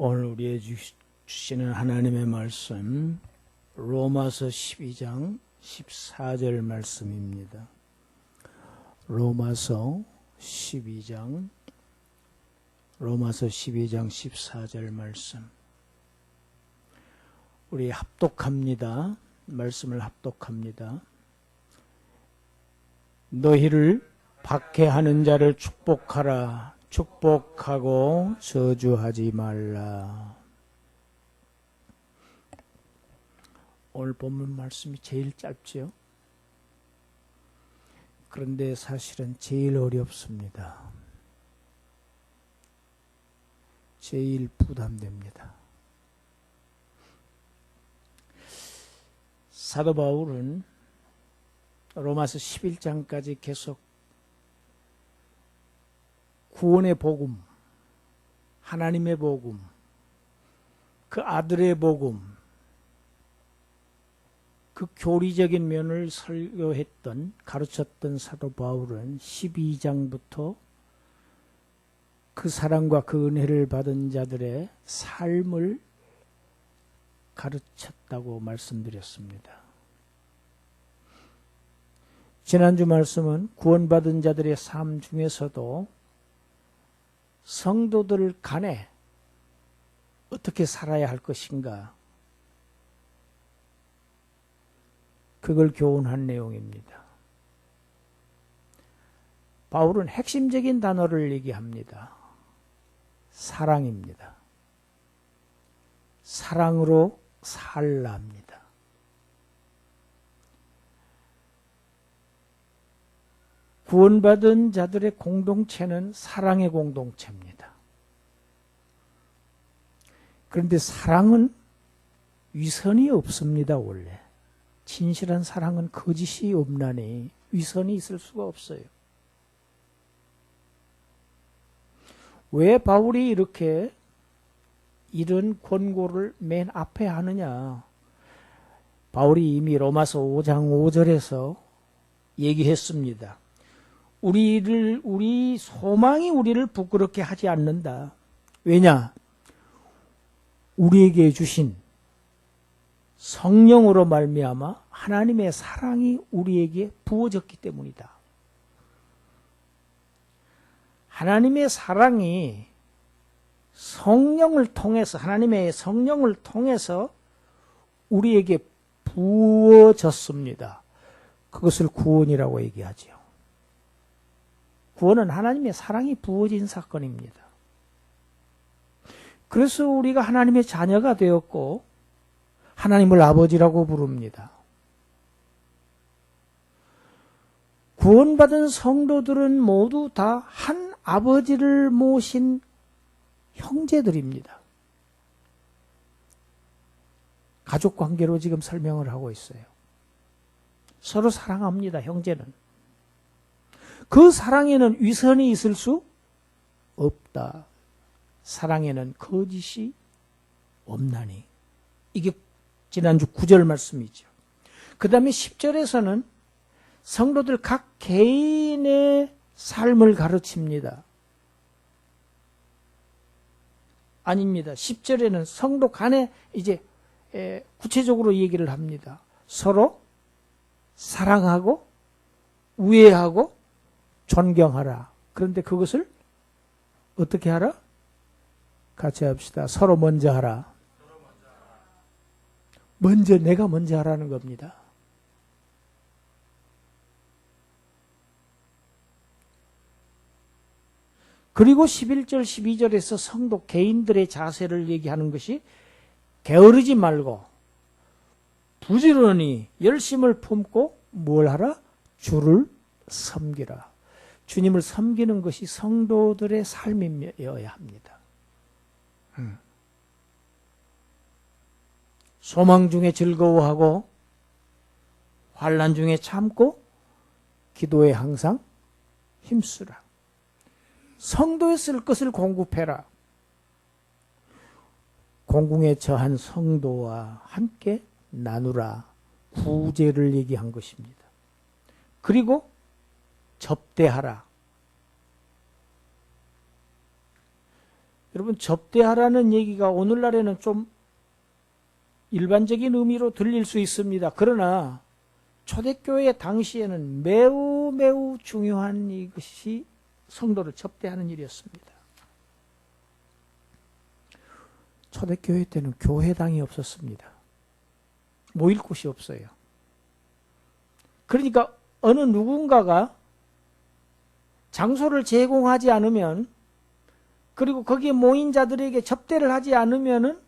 오늘 우리의 주시는 하나님의 말씀 로마서 12장 14절 말씀입니다. 로마서 12장 14절 말씀. 우리 합독합니다. 말씀을 합독합니다. 너희를 박해하는 자를 축복하라. 축복하고 저주하지 말라. 오늘 본문 말씀이 제일 짧죠. 그런데 사실은 제일 어렵습니다. 제일 부담됩니다. 사도 바울은 로마서 11장까지 계속 구원의 복음, 하나님의 복음, 그 아들의 복음, 그 교리적인 면을 설교했던, 가르쳤던 사도 바울은 12장부터 그 사랑과 그 은혜를 받은 자들의 삶을 가르쳤다고 말씀드렸습니다. 지난주 말씀은 구원받은 자들의 삶 중에서도 성도들 간에 어떻게 살아야 할 것인가, 그걸 교훈한 내용입니다. 바울은 핵심적인 단어를 얘기합니다. 사랑입니다. 사랑으로 살라 합니다. 구원받은 자들의 공동체는 사랑의 공동체입니다. 그런데 사랑은 위선이 없습니다. 원래 진실한 사랑은 거짓이 없나니 위선이 있을 수가 없어요. 왜 바울이 이렇게 이런 권고를 맨 앞에 하느냐? 바울이 이미 로마서 5장 5절에서 얘기했습니다. 우리 소망이 우리를 부끄럽게 하지 않는다. 왜냐? 우리에게 주신 성령으로 말미암아 하나님의 사랑이 우리에게 부어졌기 때문이다. 하나님의 사랑이 성령을 통해서, 하나님의 성령을 통해서 우리에게 부어졌습니다. 그것을 구원이라고 얘기하죠. 구원은 하나님의 사랑이 부어진 사건입니다. 그래서 우리가 하나님의 자녀가 되었고 하나님을 아버지라고 부릅니다. 구원받은 성도들은 모두 다 한 아버지를 모신 형제들입니다. 가족관계로 지금 설명을 하고 있어요. 서로 사랑합니다. 형제는. 그 사랑에는 위선이 있을 수 없다. 사랑에는 거짓이 없나니. 이게 지난주 9절 말씀이죠. 그 다음에 10절에서는 성도들 각 개인의 삶을 가르칩니다. 아닙니다. 10절에는 성도 간에 이제 구체적으로 얘기를 합니다. 서로 사랑하고 우애하고 존경하라. 그런데 그것을 어떻게 하라? 같이 합시다. 서로 먼저 하라. 먼저, 내가 먼저 하라는 겁니다. 그리고 11절, 12절에서 성도 개인들의 자세를 얘기하는 것이 게으르지 말고 부지런히 열심을 품고 뭘 하라? 주를 섬기라. 주님을 섬기는 것이 성도들의 삶이어야 합니다. 소망 중에 즐거워하고 환난 중에 참고 기도에 항상 힘쓰라. 성도에 쓸 것을 공급해라. 공궁에 처한 성도와 함께 나누라. 구제를 얘기한 것입니다. 그리고 접대하라. 여러분, 접대하라는 얘기가 오늘날에는 좀 일반적인 의미로 들릴 수 있습니다. 그러나 초대교회 당시에는 매우 매우 중요한 이것이 성도를 접대하는 일이었습니다. 초대교회 때는 교회당이 없었습니다. 모일 곳이 없어요. 그러니까 어느 누군가가 장소를 제공하지 않으면, 그리고 거기에 모인 자들에게 접대를 하지 않으면은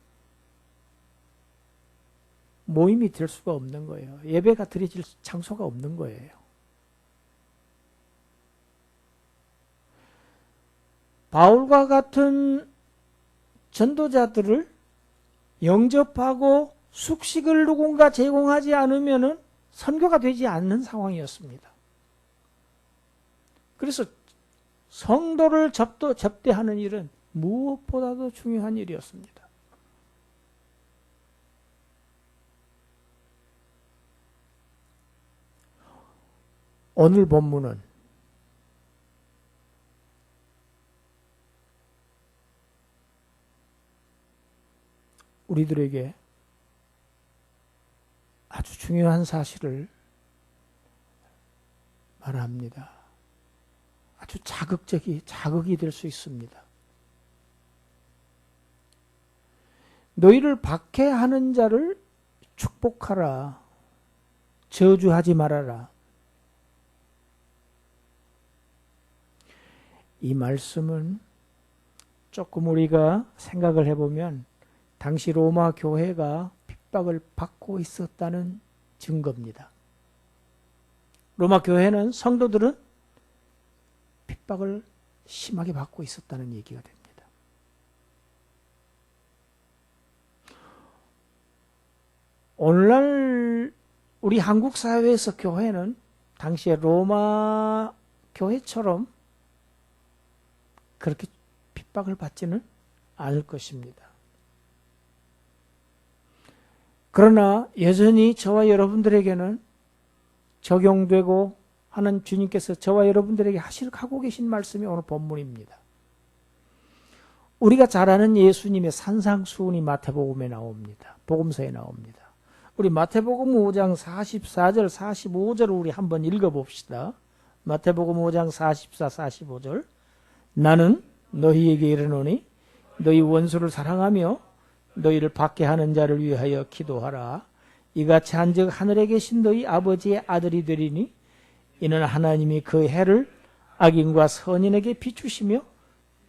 모임이 될 수가 없는 거예요. 예배가 드려질 장소가 없는 거예요. 바울과 같은 전도자들을 영접하고 숙식을 누군가 제공하지 않으면은 선교가 되지 않는 상황이었습니다. 그래서 성도를 접대하는 일은 무엇보다도 중요한 일이었습니다. 오늘 본문은 우리들에게 아주 중요한 사실을 말합니다. 아주 자극이 될 수 있습니다. 너희를 박해하는 자를 축복하라. 저주하지 말아라. 이 말씀은 조금 우리가 생각을 해보면 당시 로마 교회가 핍박을 받고 있었다는 증거입니다. 로마 교회는 성도들은 핍박을 심하게 받고 있었다는 얘기가 됩니다. 오늘날 우리 한국 사회에서 교회는 당시에 로마 교회처럼 그렇게 핍박을 받지는 않을 것입니다. 그러나 여전히 저와 여러분들에게는 적용되고 하는 주님께서 저와 여러분들에게 하고 계신 말씀이 오늘 본문입니다. 우리가 잘 아는 예수님의 산상수훈이 마태복음에 나옵니다. 복음서에 나옵니다. 우리 마태복음 5장 44절, 45절을 우리 한번 읽어봅시다. 마태복음 5장 44, 45절. 나는 너희에게 이르노니 너희 원수를 사랑하며 너희를 박해하는 자를 위하여 기도하라. 이같이 한즉 하늘에 계신 너희 아버지의 아들이 되리니 이는 하나님이 그 해를 악인과 선인에게 비추시며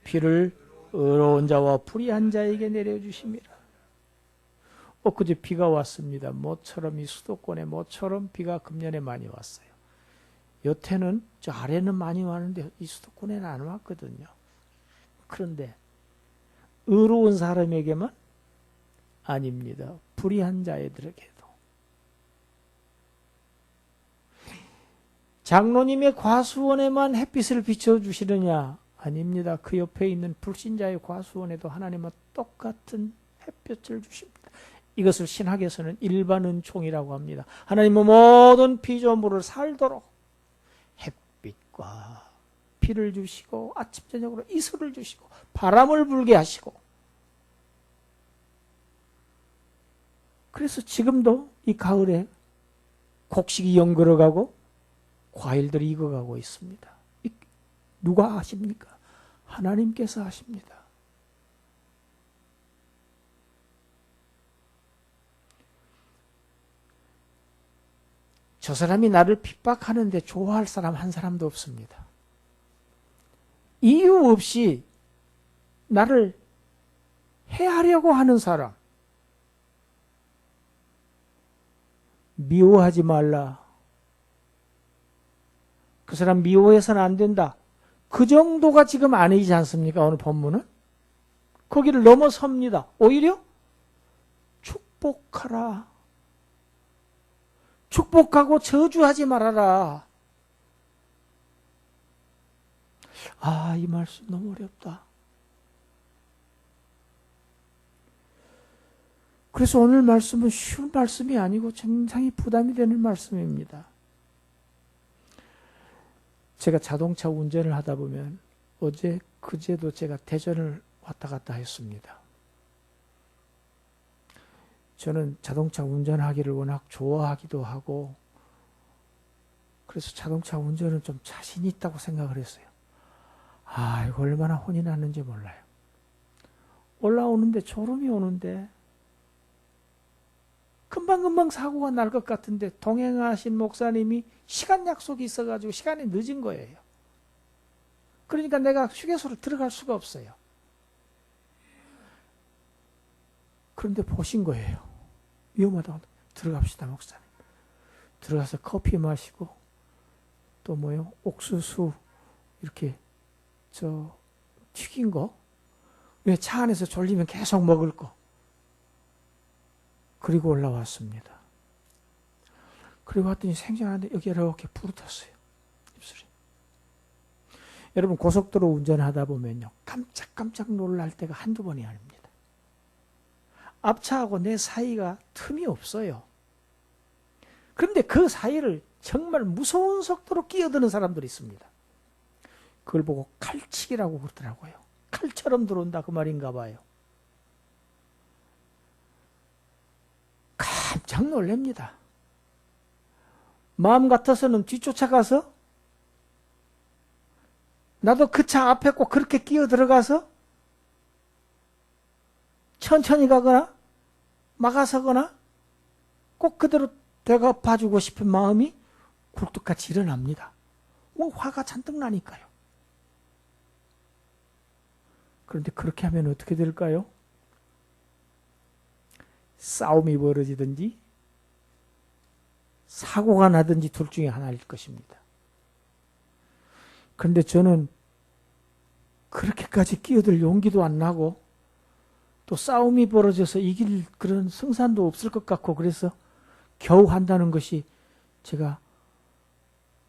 비를 의로운 자와 불의한 자에게 내려주심이라. 엊그제 비가 왔습니다. 모처럼 이 수도권에 모처럼 비가 금년에 많이 왔어요. 여태는 저 아래는 많이 왔는데 이 수도권에는 안 왔거든요. 그런데 의로운 사람에게만 아닙니다. 불의한 자애들에게도. 장로님의 과수원에만 햇빛을 비춰주시느냐? 아닙니다. 그 옆에 있는 불신자의 과수원에도 하나님은 똑같은 햇볕을 주십니다. 이것을 신학에서는 일반 은총이라고 합니다. 하나님은 모든 피조물을 살도록 햇빛과 비를 주시고 아침 저녁으로 이슬을 주시고 바람을 불게 하시고, 그래서 지금도 이 가을에 곡식이 연걸어가고 과일들이 익어가고 있습니다. 누가 하십니까? 하나님께서 하십니다. 저 사람이 나를 핍박하는데 좋아할 사람 한 사람도 없습니다. 이유 없이 나를 해하려고 하는 사람, 미워하지 말라. 그 사람 미워해서는 안 된다. 그 정도가 지금 아니지 않습니까? 오늘 본문은 거기를 넘어섭니다. 오히려 축복하라. 축복하고 저주하지 말아라. 아, 이 말씀 너무 어렵다. 그래서 오늘 말씀은 쉬운 말씀이 아니고 굉장히 부담이 되는 말씀입니다. 제가 자동차 운전을 하다 보면 어제, 그제도 제가 대전을 왔다 갔다 했습니다. 저는 자동차 운전하기를 워낙 좋아하기도 하고 그래서 자동차 운전은 좀 자신 있다고 생각을 했어요. 아, 이거 얼마나 혼이 났는지 몰라요. 올라오는데 졸음이 오는데 금방금방 사고가 날 것 같은데 동행하신 목사님이 시간 약속이 있어가지고 시간이 늦은 거예요. 그러니까 내가 휴게소를 들어갈 수가 없어요. 그런데 보신 거예요. 위험하다고. 들어갑시다, 목사님. 들어가서 커피 마시고 또 뭐요? 옥수수 이렇게 튀긴 거. 왜 차 안에서 졸리면 계속 먹을 거. 그리고 올라왔습니다. 그리고 왔더니 생전하는데 여기 이렇게 부르텄어요. 입술이. 여러분 고속도로 운전하다 보면요. 깜짝깜짝 놀랄 때가 한두 번이 아닙니다. 앞차하고 내 사이가 틈이 없어요. 그런데 그 사이를 정말 무서운 속도로 끼어드는 사람들이 있습니다. 그걸 보고 칼치기라고 그러더라고요. 칼처럼 들어온다 그 말인가 봐요. 깜짝 놀랍니다. 마음 같아서는 뒤쫓아가서 나도 그 차 앞에 꼭 그렇게 끼어 들어가서 천천히 가거나 막아서거나 꼭 그대로 되갚아주고 싶은 마음이 굴뚝같이 일어납니다. 화가 잔뜩 나니까요. 그런데 그렇게 하면 어떻게 될까요? 싸움이 벌어지든지 사고가 나든지 둘 중에 하나일 것입니다. 그런데 저는 그렇게까지 끼어들 용기도 안 나고 또 싸움이 벌어져서 이길 그런 승산도 없을 것 같고 그래서 겨우 한다는 것이 제가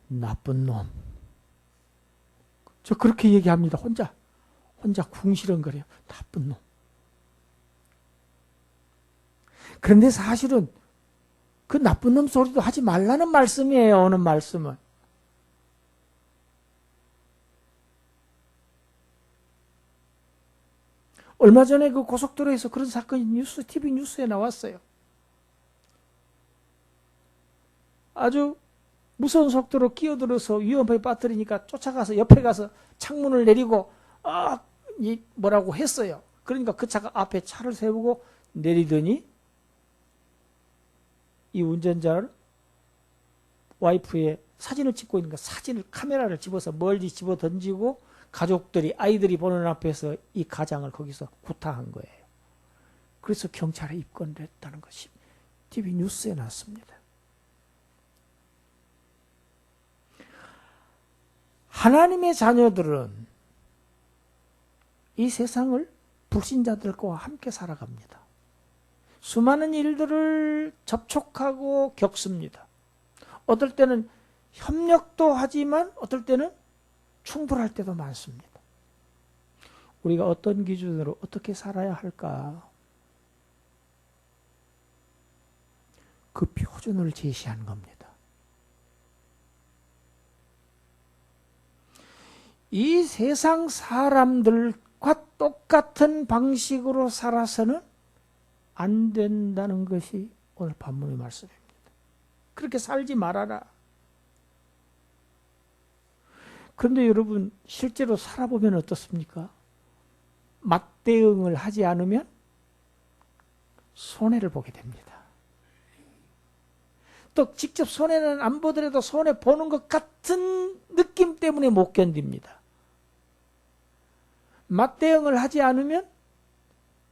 나쁜 놈. 저 그렇게 얘기합니다. 혼자 궁시렁거려요. 나쁜 놈. 그런데 사실은 그 나쁜 놈 소리도 하지 말라는 말씀이에요. 어느 말씀은. 얼마 전에 그 고속도로에서 그런 사건이 TV 뉴스에 나왔어요. 아주 무서운 속도로 끼어들어서 위험에 빠뜨리니까 쫓아가서 옆에 가서 창문을 내리고 뭐라고 했어요. 그러니까 그 차가 앞에 차를 세우고 내리더니 이 운전자를 와이프의 사진을 찍고 있는 카메라를 집어서 멀리 집어 던지고 아이들이 보는 앞에서 이 가장을 거기서 구타한 거예요. 그래서 경찰에 입건을 했다는 것이 TV 뉴스에 났습니다. 하나님의 자녀들은 이 세상을 불신자들과 함께 살아갑니다. 수많은 일들을 접촉하고 겪습니다. 어떨 때는 협력도 하지만 어떨 때는 충돌할 때도 많습니다. 우리가 어떤 기준으로 어떻게 살아야 할까? 그 표준을 제시한 겁니다. 이 세상 사람들과 똑같은 방식으로 살아서는 안 된다는 것이 오늘 본문의 말씀입니다. 그렇게 살지 말아라. 그런데 여러분 실제로 살아보면 어떻습니까? 맞대응을 하지 않으면 손해를 보게 됩니다. 또 직접 손해는 안 보더라도 손해 보는 것 같은 느낌 때문에 못 견딥니다. 맞대응을 하지 않으면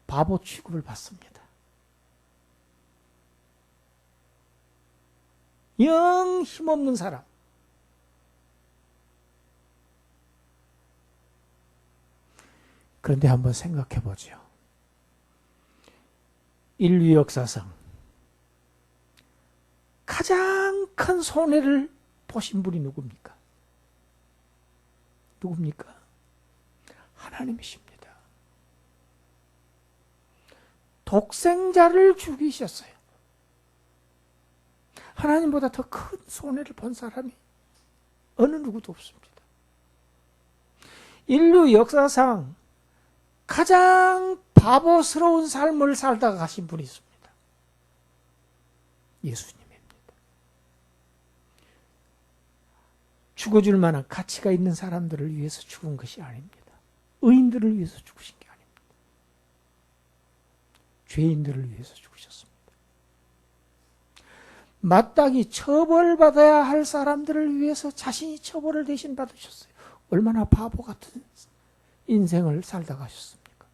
바보 취급을 받습니다. 영 힘없는 사람. 그런데 한번 생각해 보죠. 인류 역사상 가장 큰 손해를 보신 분이 누굽니까? 누굽니까? 하나님이십니다. 독생자를 죽이셨어요. 하나님보다 더 큰 손해를 본 사람이 어느 누구도 없습니다. 인류 역사상 가장 바보스러운 삶을 살다가 가신 분이 있습니다. 예수님입니다. 죽어줄 만한 가치가 있는 사람들을 위해서 죽은 것이 아닙니다. 의인들을 위해서 죽으신 게 아닙니다. 죄인들을 위해서 죽으셨습니다. 마땅히 처벌받아야 할 사람들을 위해서 자신이 처벌을 대신 받으셨어요. 얼마나 바보 같은 인생을 살다 가셨습니까?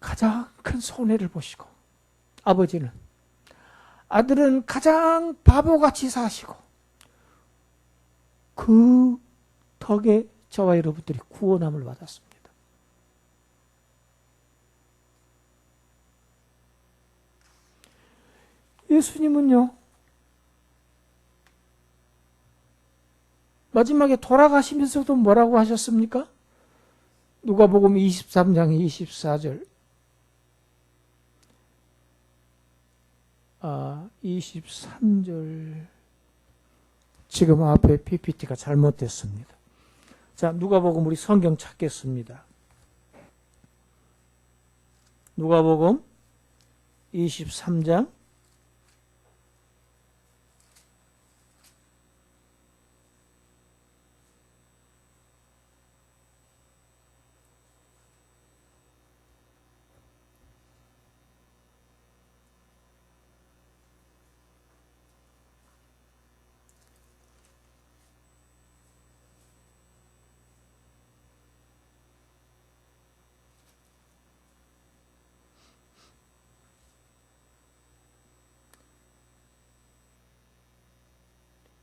가장 큰 손해를 보시고 아버지는 아들은 가장 바보같이 사시고 그 덕에 저와 여러분들이 구원함을 받았습니다. 예수님은요, 마지막에 돌아가시면서도 뭐라고 하셨습니까? 누가복음 23장 24절 23절 지금 앞에 PPT가 잘못됐습니다. 자, 누가복음 우리 성경 찾겠습니다. 누가복음 23장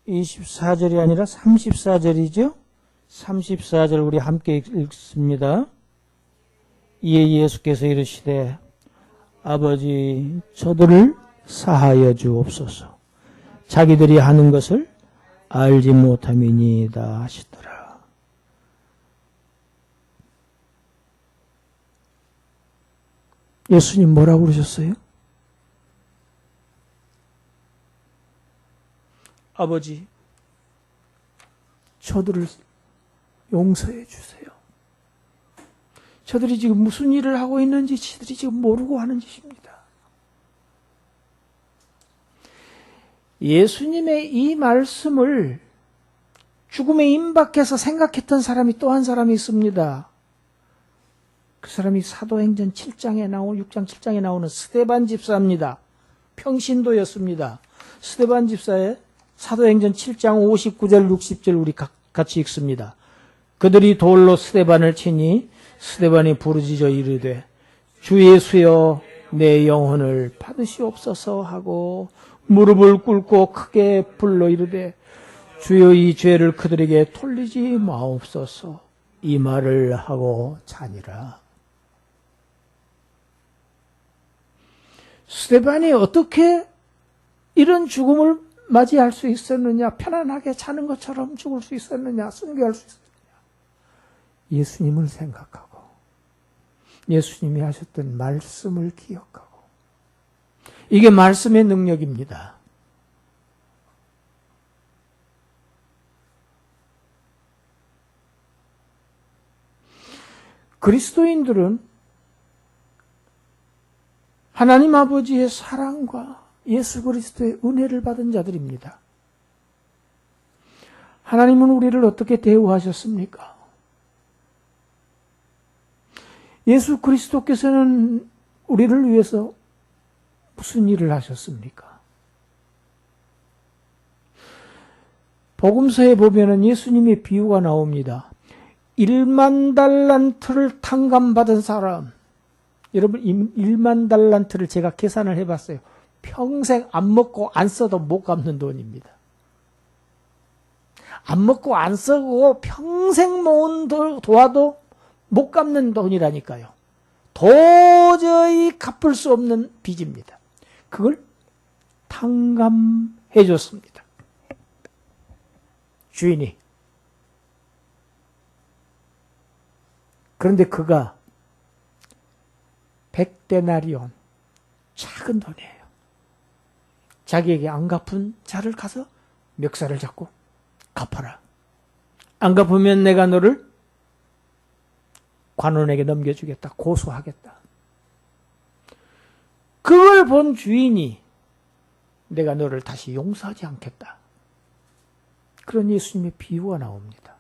24절이 아니라 34절이죠. 34절 우리 함께 읽습니다. 이에 예수께서 이르시되 아버지 저들을 사하여 주옵소서. 자기들이 하는 것을 알지 못함이니이다 하시더라. 예수님 뭐라고 그러셨어요? 아버지, 저들을 용서해 주세요. 저들이 지금 무슨 일을 하고 있는지 저들이 지금 모르고 하는 짓입니다. 예수님의 이 말씀을 죽음에 임박해서 생각했던 사람이 또 한 사람이 있습니다. 그 사람이 사도행전 7장에 6장 7장에 나오는 스데반 집사입니다. 평신도였습니다. 스데반 집사의 사도행전 7장 59절 60절 우리 같이 읽습니다. 그들이 돌로 스데반을 치니 스데반이 부르짖어 이르되 주 예수여 내 영혼을 받으시옵소서 하고 무릎을 꿇고 크게 불러 이르되 주여 이 죄를 그들에게 돌리지 마옵소서 이 말을 하고 자니라. 스데반이 어떻게 이런 죽음을 맞이할 수 있었느냐, 편안하게 자는 것처럼 죽을 수 있었느냐, 순교할 수 있었느냐. 예수님을 생각하고 예수님이 하셨던 말씀을 기억하고 이게 말씀의 능력입니다. 그리스도인들은 하나님 아버지의 사랑과 예수 그리스도의 은혜를 받은 자들입니다. 하나님은 우리를 어떻게 대우하셨습니까? 예수 그리스도께서는 우리를 위해서 무슨 일을 하셨습니까? 복음서에 보면은 예수님의 비유가 나옵니다. 1만 달란트를 탕감받은 사람. 여러분, 1만 달란트를 제가 계산을 해봤어요. 평생 안 먹고 안 써도 못 갚는 돈입니다. 안 먹고 안 쓰고 평생 모은 도와도 못 갚는 돈이라니까요. 도저히 갚을 수 없는 빚입니다. 그걸 탕감해 줬습니다. 주인이. 그런데 그가 100데나리온, 작은 돈이에요. 자기에게 안 갚은 자를 가서 멱살을 잡고 갚아라. 안 갚으면 내가 너를 관원에게 넘겨주겠다. 고소하겠다. 그걸 본 주인이 내가 너를 다시 용서하지 않겠다. 그런 예수님의 비유가 나옵니다.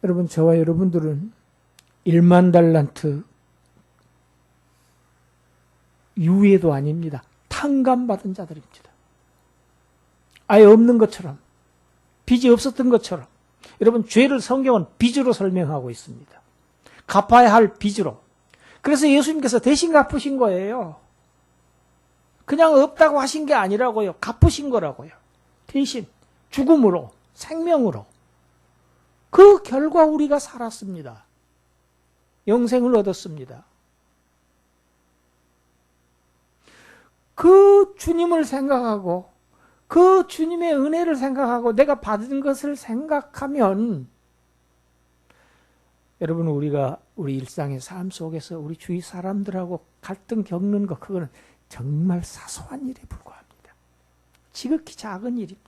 여러분, 저와 여러분들은 1만 달란트 유예도 아닙니다. 탕감받은 자들입니다. 아예 없는 것처럼, 빚이 없었던 것처럼. 여러분, 죄를 성경은 빚으로 설명하고 있습니다. 갚아야 할 빚으로. 그래서 예수님께서 대신 갚으신 거예요. 그냥 없다고 하신 게 아니라고요. 갚으신 거라고요. 대신 죽음으로, 생명으로. 그 결과 우리가 살았습니다. 영생을 얻었습니다. 그 주님을 생각하고 그 주님의 은혜를 생각하고 내가 받은 것을 생각하면 여러분, 우리가 우리 일상의 삶 속에서 우리 주위 사람들하고 갈등 겪는 것, 그거는 정말 사소한 일에 불과합니다. 지극히 작은 일입니다.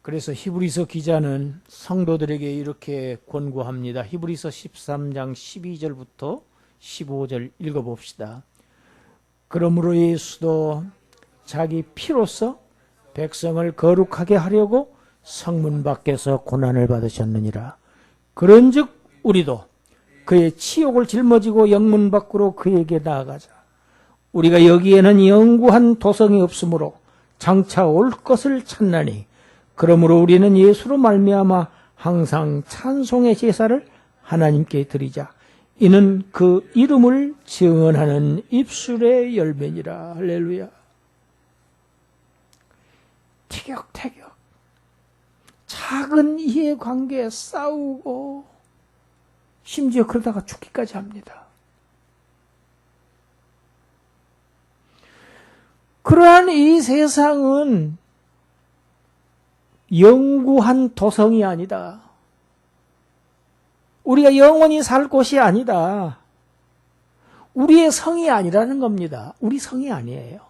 그래서 히브리서 기자는 성도들에게 이렇게 권고합니다. 히브리서 13장 12절부터 15절 읽어봅시다. 그러므로 예수도 자기 피로써 백성을 거룩하게 하려고 성문 밖에서 고난을 받으셨느니라. 그런즉 우리도 그의 치욕을 짊어지고 영문 밖으로 그에게 나아가자. 우리가 여기에는 영구한 도성이 없으므로 장차 올 것을 찾나니 그러므로 우리는 예수로 말미암아 항상 찬송의 제사를 하나님께 드리자. 이는 그 이름을 증언하는 입술의 열매니라. 할렐루야. 티격태격 작은 이해관계에 싸우고 심지어 그러다가 죽기까지 합니다. 그러한 이 세상은 영구한 도성이 아니다. 우리가 영원히 살 곳이 아니다. 우리의 성이 아니라는 겁니다. 우리 성이 아니에요.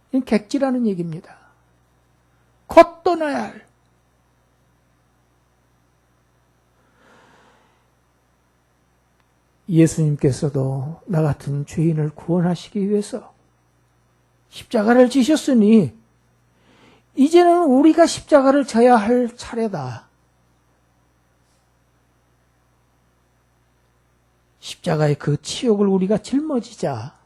이건 객지라는 얘기입니다. 곧 떠나야 할. 예수님께서도 나 같은 죄인을 구원하시기 위해서 십자가를 지셨으니 이제는 우리가 십자가를 져야 할 차례다. 십자가의 그 치욕을 우리가 짊어지자.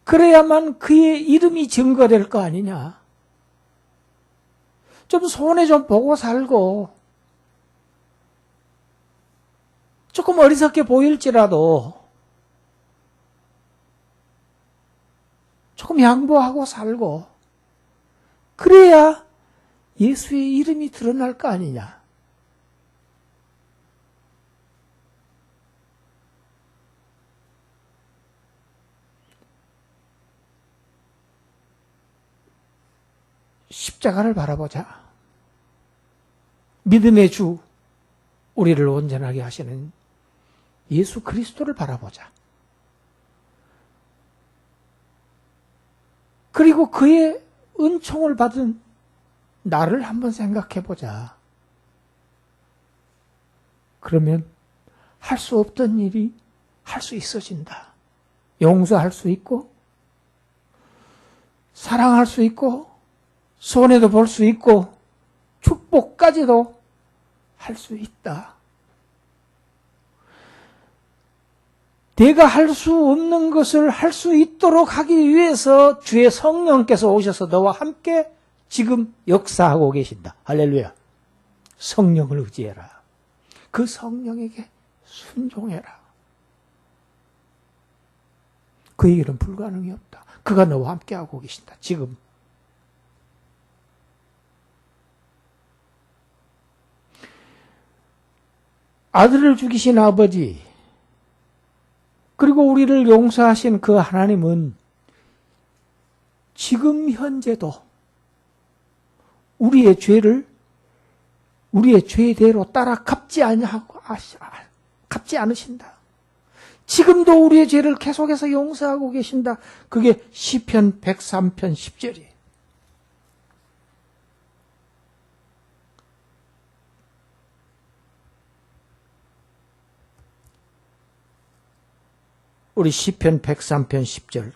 그래야만 그의 이름이 증거될 거 아니냐. 좀 손해 좀 보고 살고 조금 어리석게 보일지라도 조금 양보하고 살고 그래야 예수의 이름이 드러날 거 아니냐. 십자가를 바라보자. 믿음의 주, 우리를 온전하게 하시는 예수 그리스도를 바라보자. 그리고 그의 은총을 받은 나를 한번 생각해 보자. 그러면 할 수 없던 일이 할 수 있어진다. 용서할 수 있고, 사랑할 수 있고, 손해도 볼 수 있고, 축복까지도 할 수 있다. 내가 할 수 없는 것을 할 수 있도록 하기 위해서 주의 성령께서 오셔서 너와 함께 지금 역사하고 계신다. 할렐루야. 성령을 의지해라. 그 성령에게 순종해라. 그에게는 불가능이 없다. 그가 너와 함께 하고 계신다. 지금. 아들을 죽이신 아버지, 그리고 우리를 용서하신 그 하나님은 지금 현재도 우리의 죄를 우리의 죄대로 따라 갚지 않으신다. 지금도 우리의 죄를 계속해서 용서하고 계신다. 그게 시편 103편 10절이에요. 우리 시편 103편 10절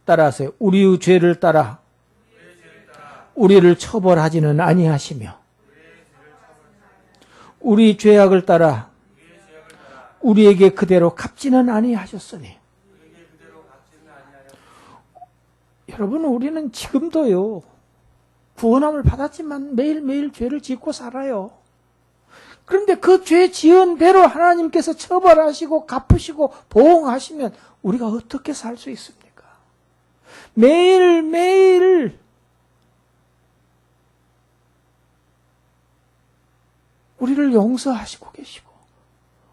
따라하세요. 우리의 죄를 따라 우리를 처벌하지는 아니하시며 우리 죄악을 따라 우리에게 그대로 갚지는 아니하셨으니. 여러분, 우리는 지금도요, 구원함을 받았지만 매일매일 죄를 짓고 살아요. 그런데 그 죄 지은 대로 하나님께서 처벌하시고 갚으시고 보응하시면 우리가 어떻게 살 수 있습니까? 매일매일 우리를 용서하시고 계시고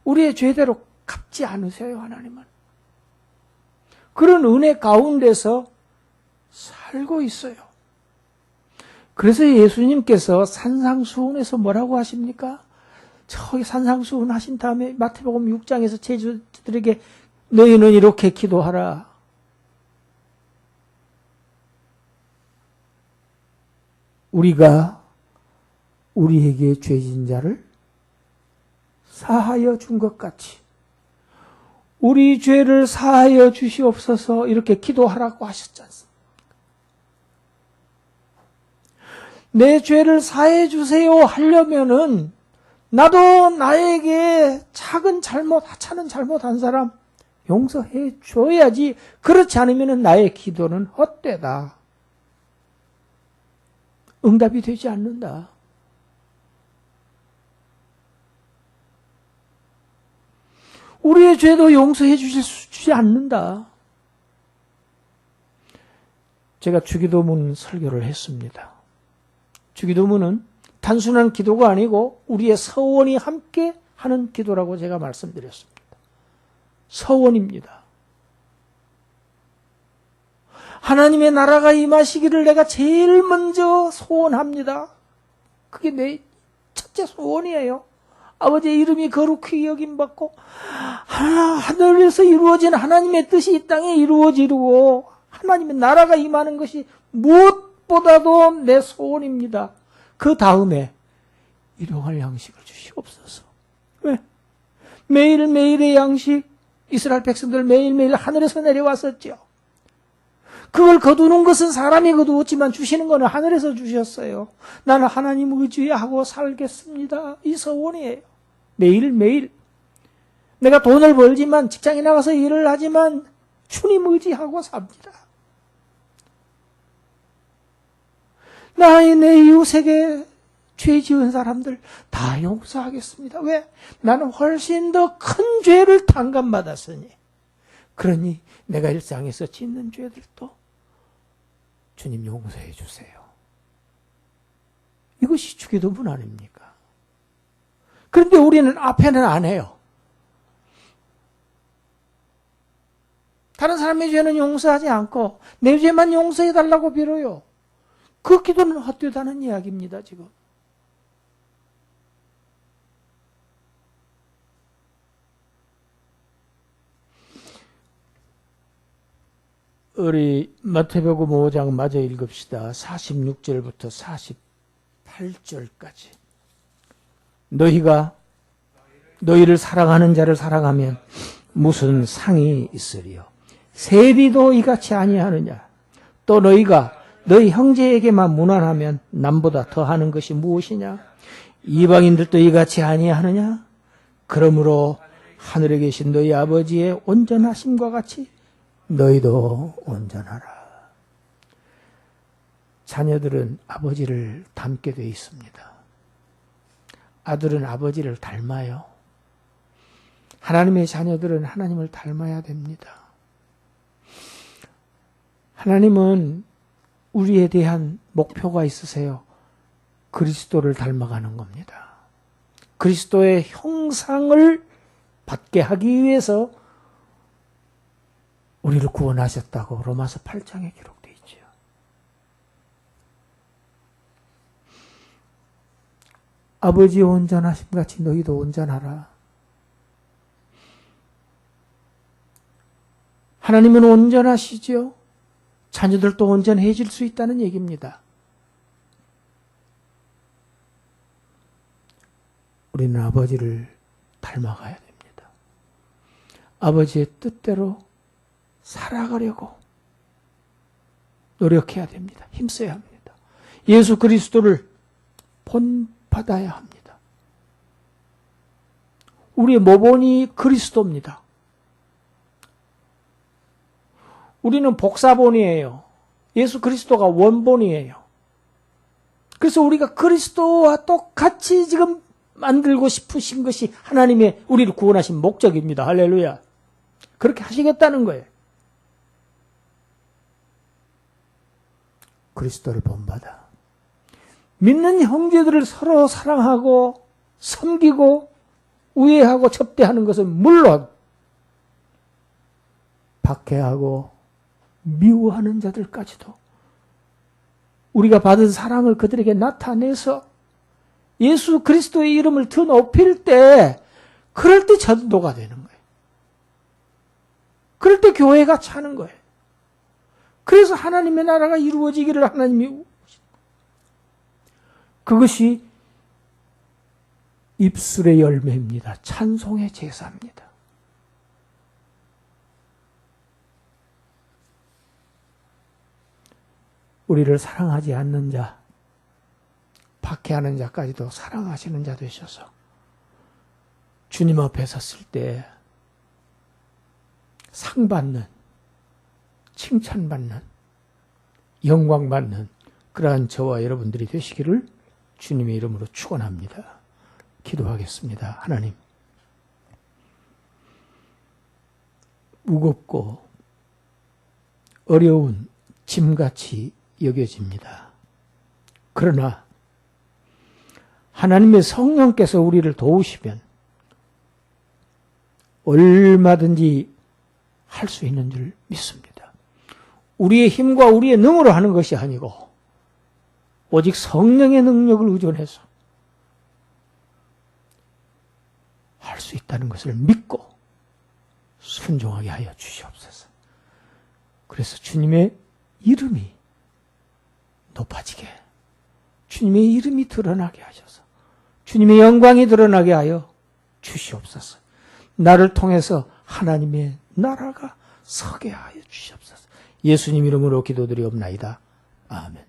우리의 죄대로 갚지 않으세요, 하나님은. 그런 은혜 가운데서 살고 있어요. 그래서 예수님께서 산상수훈에서 뭐라고 하십니까? 저기 산상수훈 하신 다음에 마태복음 6장에서 제자들에게 너희는 이렇게 기도하라. 우리가 우리에게 죄진 자를 사하여 준 것 같이 우리 죄를 사하여 주시옵소서 이렇게 기도하라고 하셨지 않습니까? 내 죄를 사해 주세요 하려면은 나도 나에게 작은 잘못, 하찮은 잘못한 사람 용서해 줘야지. 그렇지 않으면 나의 기도는 헛되다. 응답이 되지 않는다. 우리의 죄도 용서해 주지 않는다. 제가 주기도문 설교를 했습니다. 주기도문은 단순한 기도가 아니고 우리의 서원이 함께 하는 기도라고 제가 말씀드렸습니다. 서원입니다. 하나님의 나라가 임하시기를 내가 제일 먼저 소원합니다. 그게 내 첫째 소원이에요. 아버지의 이름이 거룩히 여김받고 하늘에서 이루어진 하나님의 뜻이 이 땅에 이루어지고 하나님의 나라가 임하는 것이 무엇보다도 내 소원입니다. 그 다음에 일용할 양식을 주시옵소서. 왜? 매일매일의 양식, 이스라엘 백성들 매일매일 하늘에서 내려왔었죠. 그걸 거두는 것은 사람이 거두었지만 주시는 것은 하늘에서 주셨어요. 나는 하나님 의지하고 살겠습니다. 이 서원이에요. 매일매일. 내가 돈을 벌지만 직장에 나가서 일을 하지만 주님 의지하고 삽니다. 내 이웃에게 죄 지은 사람들 다 용서하겠습니다. 왜? 나는 훨씬 더 큰 죄를 탕감받았으니. 그러니 내가 일상에서 짓는 죄들도 주님 용서해 주세요. 이것이 주기도문 아닙니까? 그런데 우리는 앞에는 안 해요. 다른 사람의 죄는 용서하지 않고 내 죄만 용서해 달라고 빌어요. 그 기도는 헛되다는 이야기입니다, 지금. 우리 마태복음 5장 마저 읽읍시다. 46절부터 48절까지. 너희가 너희를 사랑하는 자를 사랑하면 무슨 상이 있으리요? 세리도 이같이 아니하느냐? 또 너희가 너희 형제에게만 무난하면 남보다 더하는 것이 무엇이냐? 이방인들도 이같이 아니하느냐? 그러므로 하늘에 계신 너희 아버지의 온전하심과 같이 너희도 온전하라. 자녀들은 아버지를 닮게 되어 있습니다. 아들은 아버지를 닮아요. 하나님의 자녀들은 하나님을 닮아야 됩니다. 하나님은 우리에 대한 목표가 있으세요. 그리스도를 닮아가는 겁니다. 그리스도의 형상을 받게 하기 위해서 우리를 구원하셨다고 로마서 8장에 기록되어 있죠. 아버지의 온전하심 같이 너희도 온전하라. 하나님은 온전하시죠. 자녀들도 온전해질 수 있다는 얘기입니다. 우리는 아버지를 닮아가야 됩니다. 아버지의 뜻대로 살아가려고 노력해야 됩니다. 힘써야 합니다. 예수 그리스도를 본받아야 합니다. 우리의 모본이 그리스도입니다. 우리는 복사본이에요. 예수 그리스도가 원본이에요. 그래서 우리가 그리스도와 똑같이 지금 만들고 싶으신 것이 하나님의 우리를 구원하신 목적입니다. 할렐루야. 그렇게 하시겠다는 거예요. 그리스도를 본받아. 믿는 형제들을 서로 사랑하고 섬기고 우애하고 접대하는 것은 물론 박해하고 미워하는 자들까지도 우리가 받은 사랑을 그들에게 나타내서 예수 그리스도의 이름을 더 높일 때 그럴 때 전도가 되는 거예요. 그럴 때 교회가 차는 거예요. 그래서 하나님의 나라가 이루어지기를 하나님이 그것이 입술의 열매입니다. 찬송의 제사입니다. 우리를 사랑하지 않는 자, 박해하는 자까지도 사랑하시는 자 되셔서 주님 앞에 섰을 때 상받는, 칭찬받는, 영광받는 그러한 저와 여러분들이 되시기를 주님의 이름으로 축원합니다. 기도하겠습니다. 하나님, 무겁고 어려운 짐같이 여겨집니다. 그러나 하나님의 성령께서 우리를 도우시면 얼마든지 할 수 있는 줄 믿습니다. 우리의 힘과 우리의 능으로 하는 것이 아니고 오직 성령의 능력을 의존해서 할 수 있다는 것을 믿고 순종하게 하여 주시옵소서. 그래서 주님의 이름이 높아지게, 주님의 이름이 드러나게 하셔서 주님의 영광이 드러나게 하여 주시옵소서. 나를 통해서 하나님의 나라가 서게 하여 주시옵소서. 예수님 이름으로 기도드리옵나이다. 아멘.